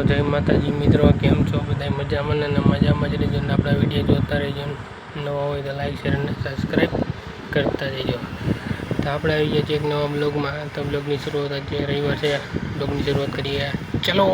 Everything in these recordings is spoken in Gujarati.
जय माताजी मित्रों, केम छो बधाई मजामां ने मजामां ज रहीजो ने आपणा विडियो जोता रहीजो। नवा होय तो लाइक शेर ने सब्सक्राइब करता रहीजो। तो आपणे आई गया एक नवा ब्लॉग में। तो ब्लॉग की शुरुआत आज रविवार से ब्लॉग की शुरुआत करिए। चलो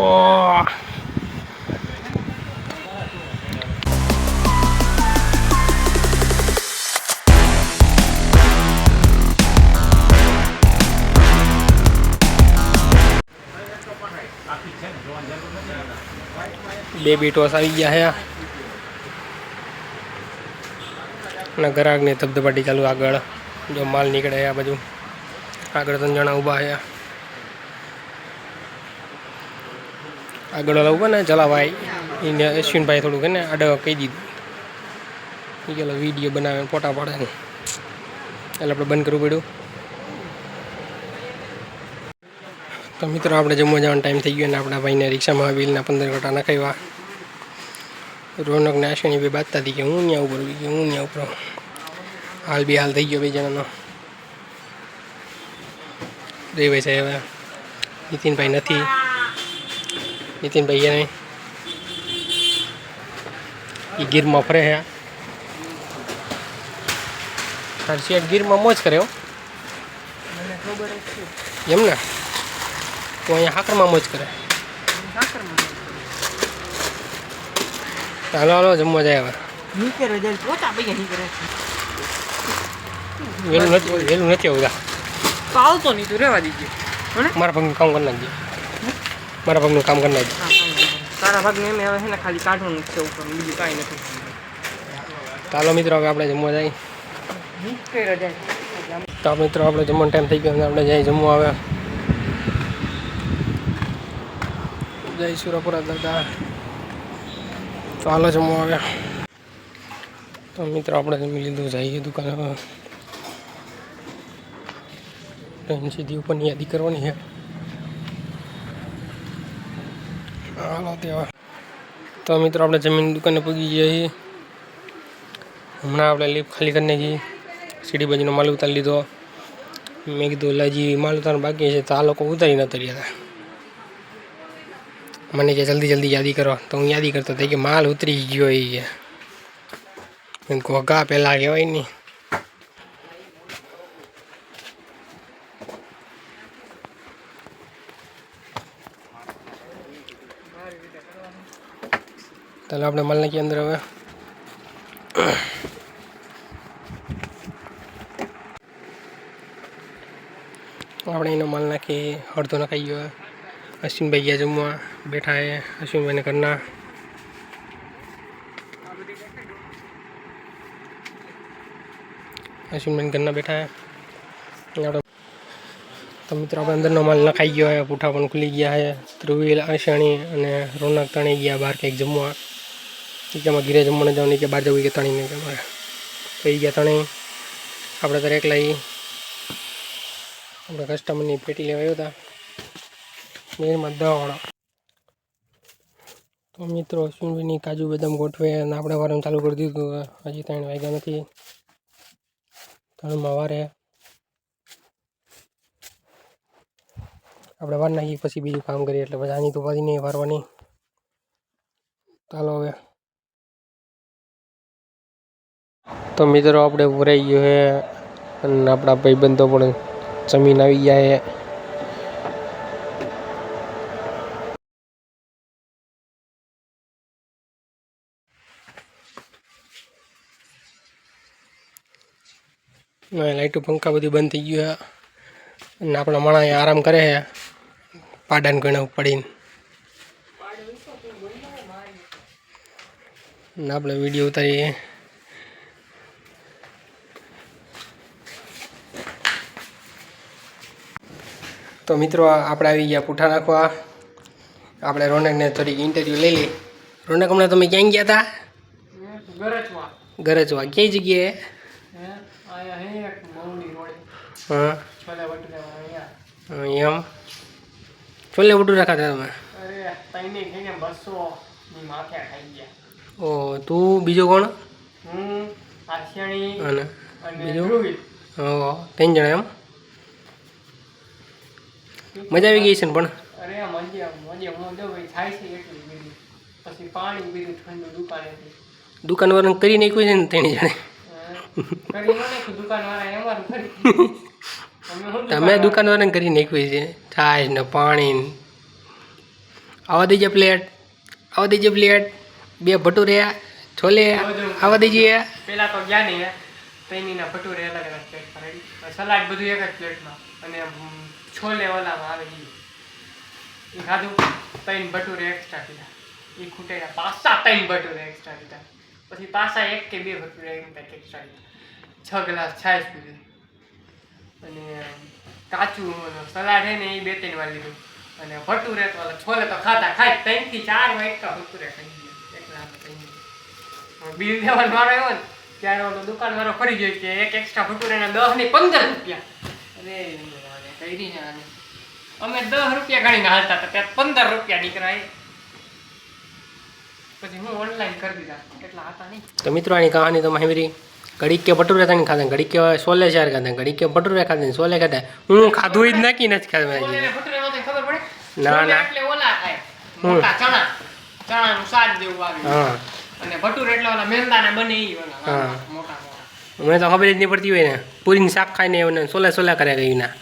बेबी टॉस आई गया है ना। ग्राहक ने धबधबाटी चालू आगळ जो माल निकले आ बाजू आगळ 3 जणा उभा है। आगळ वाला उभा ने चला भाई इन अश्विन भाई थोड़ू ने आडो कही दीधुं कि वीडियो बनावे फोटा पाड़े એટલે આપણે બંધ કરવું પડ્યું। तो मित्रों આપણે જમવા જવાનો ટાઈમ થઈ ગયો ને આપણા ભાઈને રિક્ષામાં વ્હીલના 15 ગોટા નખાવ્યા। રોનક ને આશણી બે બાતતા હતી કે હું ન્યા ઉપર કે હું ન્યા ઉપર હાલ બી હાલ થઈ ગયો બે જણાનો। દેવે છે હવે નીતિનભાઈ નથી। નીતિનભાઈ એને એ ગીરમાં ફરે છે। તાર શેઠ ગીરમાં મોજ કરે હો એમ ને। तो अँ हाकर में मौज करे। हालो हालो जमवा जाए। वेलू नहीं आवता तो नहीं तो रेवा दीजिए। मारा भाग काम करना जी। मारा भाग काम करना जी। तारा भाग ने मैं है ना खाली काढવાનું છે ઉપર બીજું કાઈ નથી। ચાલો મિત્રો હવે આપણે જમવા જાય। તો મિત્રો આપણે જમવાનો ટાઈમ થઈ ગયો આપણે જાય જમવા આવે। जय सुरापुरा दादा। तो हालो जमवा आव्या। तो मित्र आपणे जमी लीधुं जाइए दुकान। ट्रेन सीधी ऊपर यादी करवानी है। हालो तेवा। तो मित्र आपणे जमीन दुकाने पगी गया। हमणां आपणे लिफ्ट खाली करने की सीढ़ी बाजूनो माल उतारी लीधो। मैं कीधुं लाजी माल उतारवानो बाकी छे तो आ लोको उतारी नता रह्या। मैंने क्या जल्दी जल्दी यादी करो तो हूँ यादी करता था कि माल उतरी गयो है घोघा पहला कहवाय नहीं। तो अपने माल के अंदर हमें अपने इनो माल नाखी अर्धो नखाई गयो। अश्विन भाई गया जमवा बैठा है। अश्विन भाई ने करना अश्विन भाई करना बैठा है। तो मित्रों आप अंदर माल नखाई गयो है। पूठा पण खुली गया है। ध्रुवील आशाणी और रौनक तणी गया बाहर कहीं जमवा कि घीरे जमवा जाओ नहीं कि बाहर जाऊँ कि तणी नहीं कि कही गया तणी अपने तो एकला ही अपने कस्टमर की पेटी लेवायो था दवावाड़ा। तो मित्रों अश्विन भाई काजू बदाम गोठवे अपने वार चालू कर दीधु। हजी 3 वाग्या नहीं 3 में वारे अपने वार नाखी पछी बीजू काम करिए एटले पछी आनी तो पाछी नहीं वारवानी। चालो हवे। तो मित्रों आपणे वराई गयो है अने आपणा भाईबंधो पण जमीन आवी गया है। लाइटू पंखा बधु बंद थी गयु है। अपना माणा आराम करे है पाडान गणे पड़ी। अपने वीडियो उतारीए। तो मित्रों आपणे आवी गया पूठा नाखवा। आपणे रौनक ने थोड़ी इंटरव्यू ले ली। रौनक हमणे तमे क्यां गया था? गरजवा कई जगह? हाँ एम छोले भटूरा खाता था। ओ तू बीजो कौन? बीजो 3 जणा एम। मजा આવી ગઈ છે ને પણ? અરે મજા મજા હું જો ભાઈ થાય છે એટલી બીજી પછી પાણી બીજું ઠંડુ દુકાનવાળાને કરી નાખ્યું છે ને તેની જાણે તમે દુકાનવાળાને કરી નાખ્યું છે છાશ ને પાણી આવા દેજે પ્લેટ બે ભટુરે છોલે આવા દેજે પેલા તો ગયા નહીં તૈનીના ભટુરે અલગ અલગ પ્લેટ પર સલાડ બધું એક જ પ્લેટમાં અને છોલે ઓલામાં આવે એ ખાધું 3 ભટુરે એક્સ્ટ્રા કીધા એ ખૂટેલા પાછા 3 ભટુરે એક્સ્ટ્રા કીધા પછી પાછા 1 કે 2 ભટુરે એક્સ્ટ્રા કીધા 6 ગ્લાસ છાશ પીધી અને કાચું સલાડ હે ને એ 2-3 વાર લીધું અને ભટુરે તો છોલે તો ખાતા 3 થી 4 વાર એક ભટુરે ખાઈ ગયા એકલા બિલ દેવાનો વારો આવ્યો ને ત્યારે ઓલો દુકાનવાળો ફરી ગયો કે એક એક્સ્ટ્રા ભટુરેના 10 ને 15 રૂપિયા અરે કઈ ને અમે 10 રૂપિયા ગણીને હાલતા હતા ત્યાં 15 રૂપિયા નીકળાય પછી હું ઓનલાઈન કરી દીધા કેટલા હતા નહીં તો મિત્રો આની કહાની તો માહિતી ઘડીક કે ભટુરે તને ખાધા ઘડીક કે છોલે ચાર ખાધા ઘડીક કે ભટુરે ખાધા છોલે ખાધા હું ખાધું જ નાખી નથી ખાધા ના ના એટલે ઓલા થાય મોટા ચણાનું શાક જેવું આવે હા અને ભટુરે એટલે ઓલા મેંદાના બને ઈ ઓલા મોટા મને તો ખબર જ નહીં પડતી હોય ને પૂરીનું શાક ખાઈને એને છોલે કરે ગઈ ના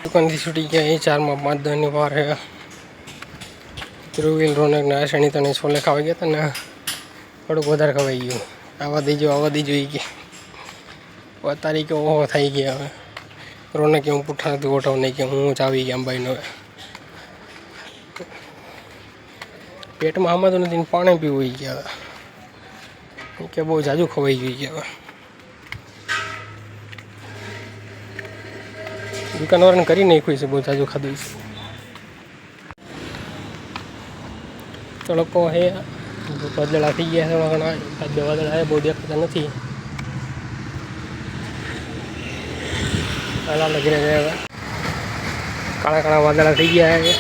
દુકાનથી છૂટી ગયા એ 4 માં 5 ની વાર હે ધ્રુવીલ રોનક ને આશાણી તને છોલે ખાવા ગયા હતા ને થોડુંક વધારે ખવાઈ ગયું આવા દેજો એ કે તારીખે ઓહો થઈ ગયા હવે રોનકે હું પૂઠા નથી ગોઠવ નહીં કે હું જ આવી ગયા અંબાઈનો પેટમાં આમાં તો નથી પાણી પીવું હોય ગયા હવે કે બહુ જાજુ ખવાઈ ગયું ગયા હવે દુકાનવાળાને કરી નાખ્યું છે બહુ જાજુ ખાધું છે તડકો હે વાદળા થઈ ગયા થોડા ઘણા 2 વાદળા બહુ દેખાતા નથી કાળા લગીને ગયા કાળા વાદળા થઈ ગયા છે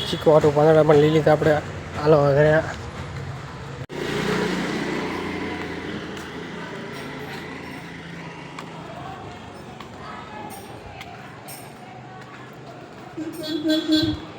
ચીકવાટું પાંદડા પણ લઈ લીધા આપણે હાલો ઘરે Mm-hmm.